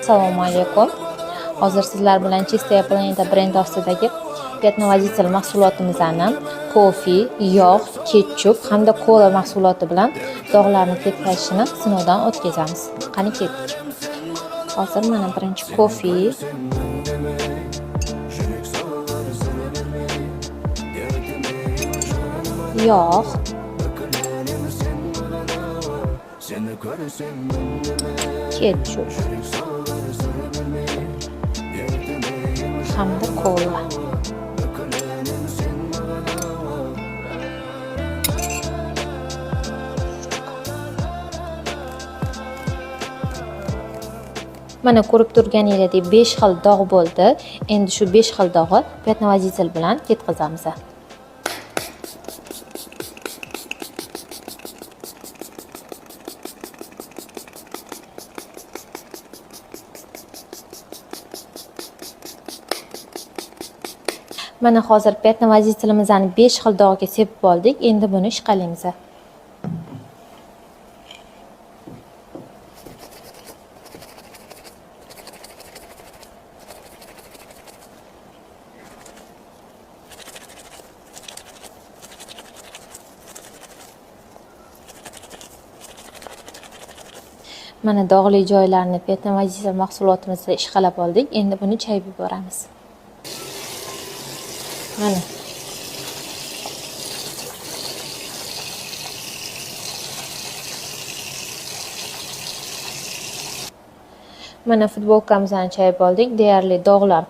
Assalomu alaykum. Hozir sizlar bilan Chistaya Planeta brendi ostidagi Petnovoditel mahsulotimizning kofe, yog', ketchup hamda kola mahsuloti bilan dog'larni ketkazishini sinovdan o'tkazamiz. Qani ketdik. Hozir mana birinchi kofe, yog', ketchup hamda kola. Mana ko'rib turganingizdek 5 xil dog' bo'ldi. Endi shu 5 xil dog'ni Petnovoditel bilan ketkazamiz. Mana hozir Petnovoditelimizni 5 xil dog'ga sepib oldik. Endi buni ishqalaymiz. Mana dog'li joylarni Petnovoditel mahsulotimizda ishqalab oldik. Endi buni chayib yuboramiz. Mana. Mana futbolkamizni chayib oldik. Deyarli dog'lar